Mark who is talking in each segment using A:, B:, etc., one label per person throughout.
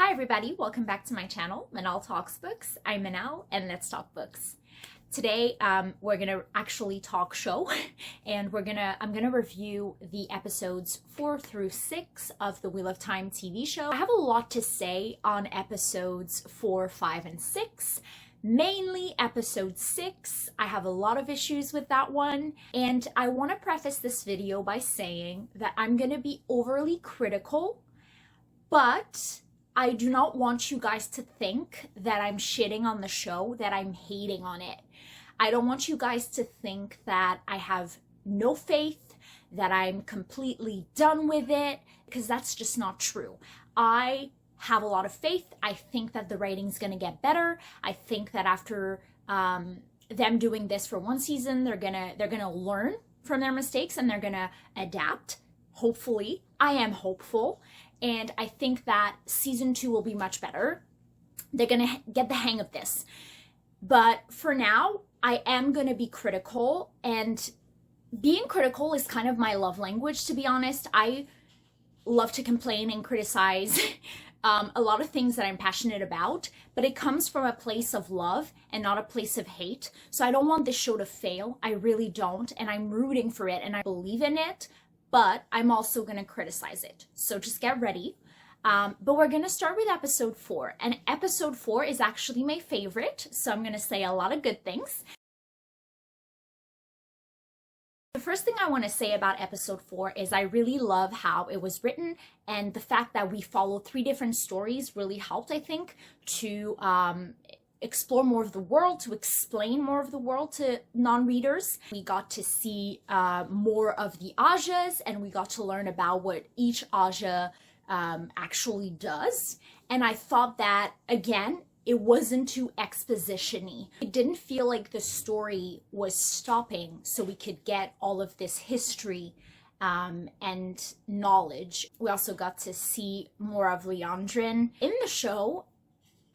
A: Hi everybody, welcome back to my channel, Manal Talks Books. I'm Manal and let's talk books. Today we're gonna actually talk show and I'm gonna review the episodes 4 through 6 of the Wheel of Time TV show. I have a lot to say on episodes 4, 5, and 6. Mainly episode 6. I have a lot of issues with that one, and I want to preface this video by saying that I'm gonna be overly critical, but I do not want you guys to think that I'm shitting on the show, that I'm hating on it. I don't want you guys to think that I have no faith, that I'm completely done with it, because that's just not true. I have a lot of faith. I think that the writing's gonna get better. I think that after them doing this for one season, they're gonna learn from their mistakes and they're gonna adapt. Hopefully, I am hopeful. And I think that season 2 will be much better. They're gonna get the hang of this. But for now, I am gonna be critical, and being critical is kind of my love language, to be honest. I love to complain and criticize a lot of things that I'm passionate about, but it comes from a place of love and not a place of hate. So I don't want this show to fail. I really don't, and I'm rooting for it and I believe in it, but I'm also going to criticize it. So just get ready. But we're going to start with episode 4. And episode 4 is actually my favorite, so I'm going to say a lot of good things. The first thing I want to say about episode 4 is I really love how it was written, and the fact that we followed 3 different stories really helped, I think, to explore more of the world, to explain more of the world to non-readers. We got to see more of the Ajas, and we got to learn about what each Aja actually does. And I thought that, again, it wasn't too exposition-y. It didn't feel like the story was stopping so we could get all of this history and knowledge. We also got to see more of Liandrin. In the show,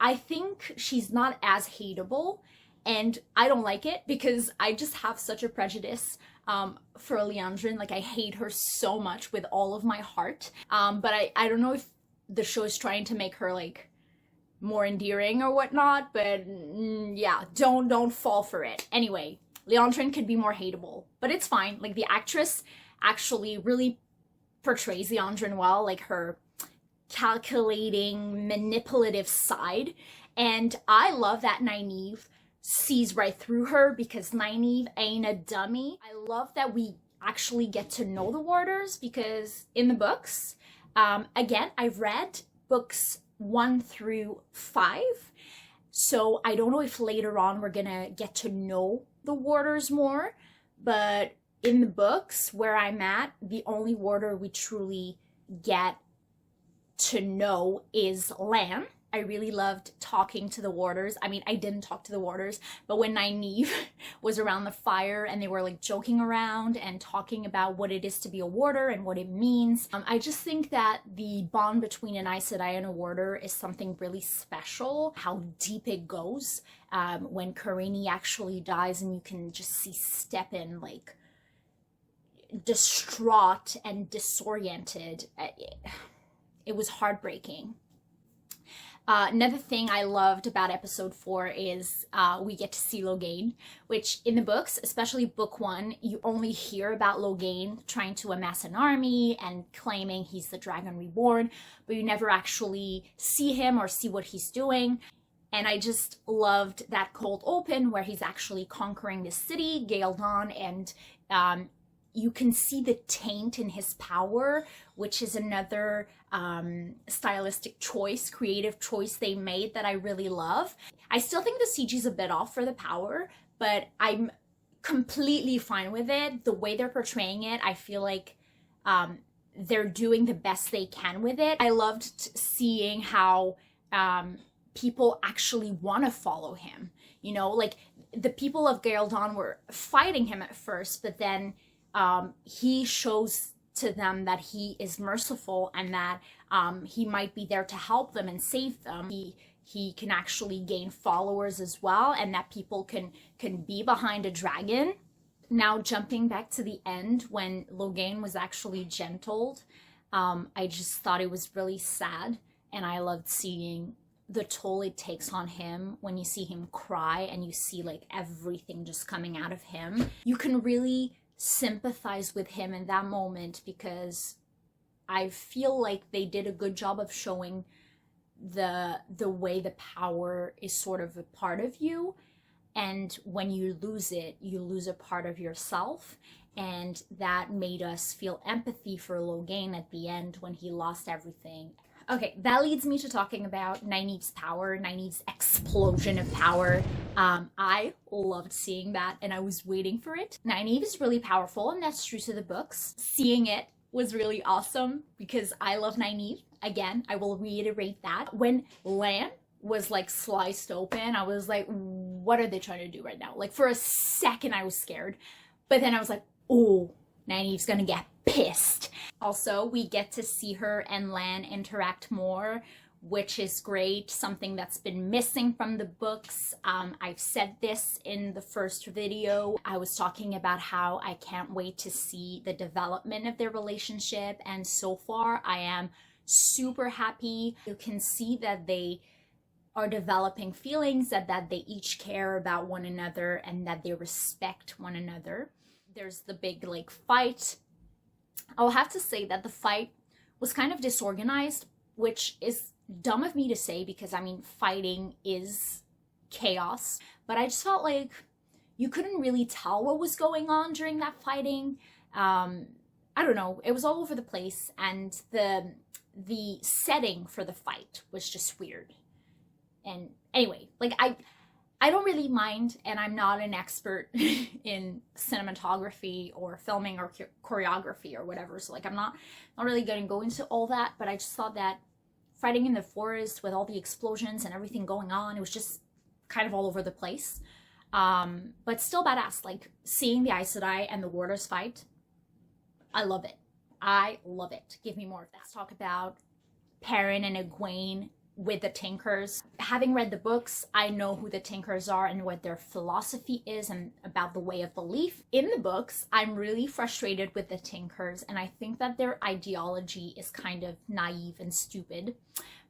A: I think she's not as hateable, and I don't like it because I just have such a prejudice for Liandrin. Like, I hate her so much with all of my heart. But I don't know if the show is trying to make her like more endearing or whatnot, but yeah, don't fall for it. Anyway, Liandrin could be more hateable, but it's fine. Like, the actress actually really portrays Liandrin well, like her calculating, manipulative side. And I love that Nynaeve sees right through her, because Nynaeve ain't a dummy. I love that we actually get to know the Warders, because in the books, again, I've read books 1 through 5, so I don't know if later on we're gonna get to know the Warders more, but in the books where I'm at, the only Warder we truly get to know is Lan. I really loved talking to the Warders. I mean, I didn't talk to the Warders, but when Nynaeve was around the fire and they were like joking around and talking about what it is to be a Warder and what it means, I just think that the bond between an Aes Sedai and a Warder is something really special. How deep it goes when Karini actually dies, and you can just see Stepan like distraught and disoriented. It was heartbreaking. Another thing I loved about episode 4 is we get to see Logain, which in the books, especially book 1, you only hear about Logain trying to amass an army and claiming he's the Dragon Reborn, but you never actually see him or see what he's doing. And I just loved that cold open where he's actually conquering the city, Ghealdan, and you can see the taint in his power, which is another stylistic choice, creative choice they made that I really love. I still think the CG's a bit off for the power, but I'm completely fine with it. The way they're portraying it, I feel like they're doing the best they can with it. I loved seeing how people actually want to follow him. You know, like, the people of Ghealdan were fighting him at first, but then he shows to them that he is merciful and that he might be there to help them and save them. He can actually gain followers as well, and that people can be behind a dragon. Now, jumping back to the end when Logain was actually gentled, I just thought it was really sad and I loved seeing the toll it takes on him when you see him cry and you see like everything just coming out of him. You can really sympathize with him in that moment, because I feel like they did a good job of showing the way the power is sort of a part of you, and when you lose it, you lose a part of yourself. And that made us feel empathy for Logain at the end when he lost everything. Okay, that leads me to talking about Nynaeve's power, Nynaeve's explosion of power. I loved seeing that, and I was waiting for it. Nynaeve is really powerful, and that's true to the books. Seeing it was really awesome because I love Nynaeve. Again, I will reiterate that. When Lan was like sliced open, I was like, what are they trying to do right now? Like for a second I was scared, but then I was like, oh, Nynaeve's gonna get pissed. Also, we get to see her and Lan interact more, which is great, something that's been missing from the books. I've said this in the first video. I was talking about how I can't wait to see the development of their relationship, and so far I am super happy. You can see that they are developing feelings, that they each care about one another and that they respect one another. There's the big like fight. I'll have to say that the fight was kind of disorganized, which is dumb of me to say because I mean fighting is chaos, but I just felt like you couldn't really tell what was going on during that fighting. I don't know, it was all over the place, and the setting for the fight was just weird. And anyway, like I don't really mind, and I'm not an expert in cinematography or filming or choreography or whatever, so like I'm not really gonna go into all that, but I just thought that fighting in the forest with all the explosions and everything going on, it was just kind of all over the place, but still badass. Like seeing the Aes Sedai and the Warders fight, I love it. I love it. Give me more of that. Let's talk about Perrin and Egwene with the Tinkers. Having read the books, I know who the Tinkers are and what their philosophy is and about the way of belief. In the books, I'm really frustrated with the Tinkers, and I think that their ideology is kind of naive and stupid,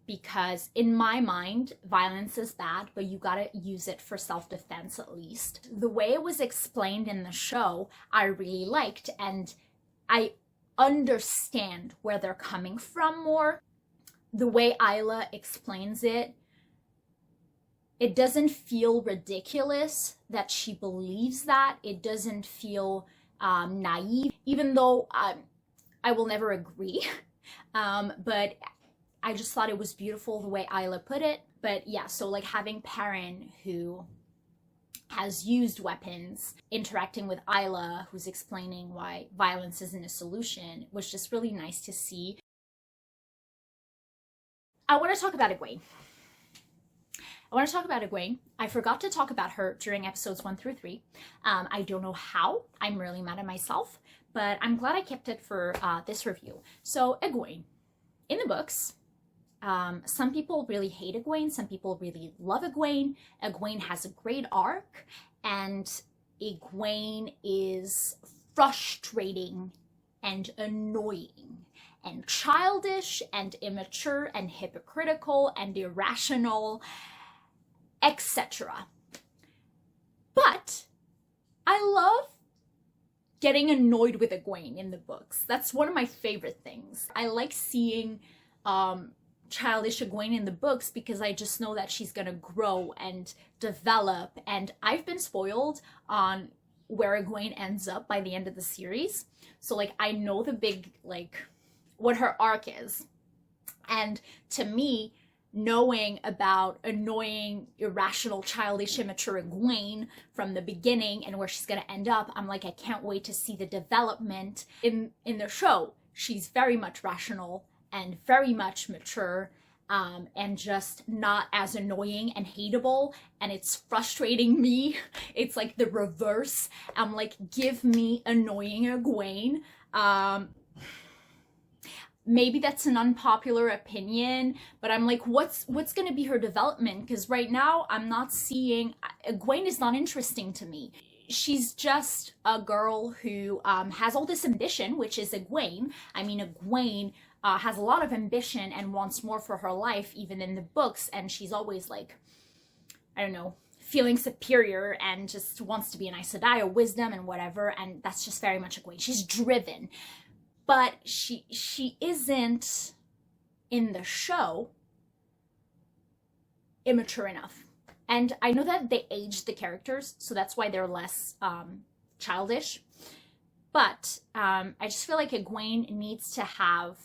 A: because in my mind, violence is bad, but you gotta use it for self-defense at least. The way it was explained in the show, I really liked, and I understand where they're coming from more. The way Isla explains it, it doesn't feel ridiculous that she believes that. It doesn't feel naive, even though I will never agree. But I just thought it was beautiful the way Isla put it. But yeah, so like having Perrin, who has used weapons, interacting with Isla, who's explaining why violence isn't a solution, was just really nice to see. I want to talk about Egwene. I forgot to talk about her during episodes 1 through 3. I don't know how. I'm really mad at myself, but I'm glad I kept it for this review. So Egwene, in the books, some people really hate Egwene, some people really love Egwene. Egwene has a great arc, and Egwene is frustrating and annoying and childish and immature and hypocritical and irrational, etc. But I love getting annoyed with Egwene in the books. That's one of my favorite things. I like seeing childish Egwene in the books because I just know that she's gonna grow and develop, and I've been spoiled on where Egwene ends up by the end of the series. So like I know the big, like, what her arc is. And to me, knowing about annoying, irrational, childish, immature Egwene from the beginning and where she's gonna end up, I'm like, I can't wait to see the development in the show. She's very much rational and very much mature, and just not as annoying and hateable, and it's frustrating me. It's like the reverse. I'm like, give me annoying Egwene. Maybe that's an unpopular opinion, but I'm like, what's gonna be her development? Because right now I'm not seeing, Egwene is not interesting to me. She's just a girl who has all this ambition, which is Egwene. I mean, Egwene has a lot of ambition and wants more for her life, even in the books, and she's always like, I don't know, feeling superior and just wants to be an Aes Sedai, wisdom and whatever, and that's just very much Egwene. She's driven, but she isn't, in the show, immature enough. And I know that they aged the characters, so that's why they're less childish. But I just feel like Egwene needs to have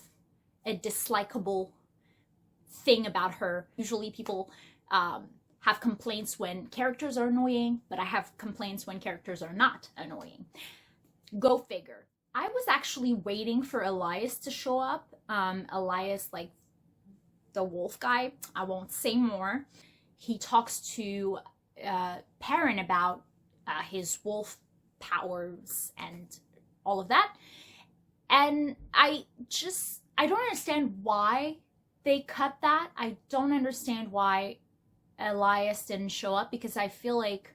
A: a dislikable thing about her. Usually people have complaints when characters are annoying, but I have complaints when characters are not annoying. Go figure. I was actually waiting for Elyas to show up. Elyas, like the wolf guy. I won't say more. He talks to Perrin about his wolf powers and all of that. And I don't understand why they cut that. I don't understand why Elyas didn't show up, because I feel like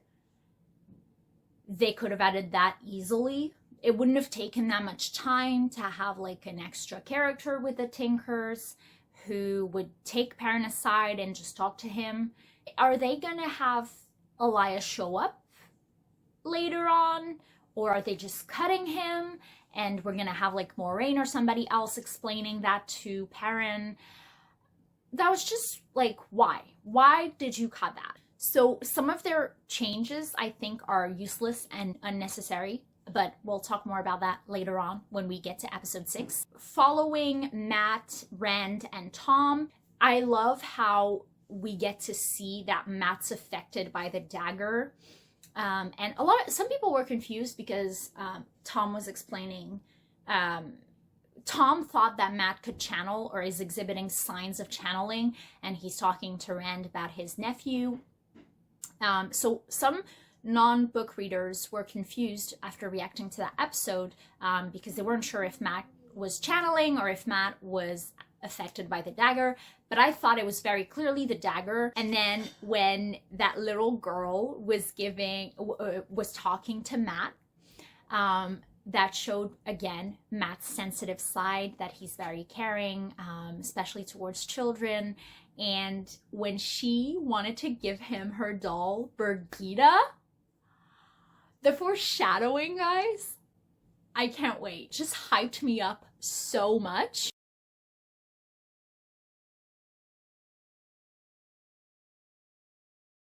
A: they could have added that easily. It wouldn't have taken that much time to have like an extra character with the Tinkers who would take Perrin aside and just talk to him. Are they gonna have Elyas show up later on? Or are they just cutting him and we're gonna have like Moiraine or somebody else explaining that to Perrin? That was just like, why? Why did you cut that? So some of their changes I think are useless and unnecessary, but we'll talk more about that later on when we get to episode 6. Following Mat, Rand, and Tom, I love how we get to see that Mat's affected by the dagger. And some people were confused because Tom was explaining, Tom thought that Mat could channel or is exhibiting signs of channeling, and he's talking to Rand about his nephew. So some non-book readers were confused after reacting to that episode because they weren't sure if Mat was channeling or if Mat was affected by the dagger, but I thought it was very clearly the dagger. And then when that little girl was talking to Mat, that showed again Mat's sensitive side, that he's very caring, especially towards children. And when she wanted to give him her doll, Birgitte, the foreshadowing, guys, I can't wait. Just hyped me up so much.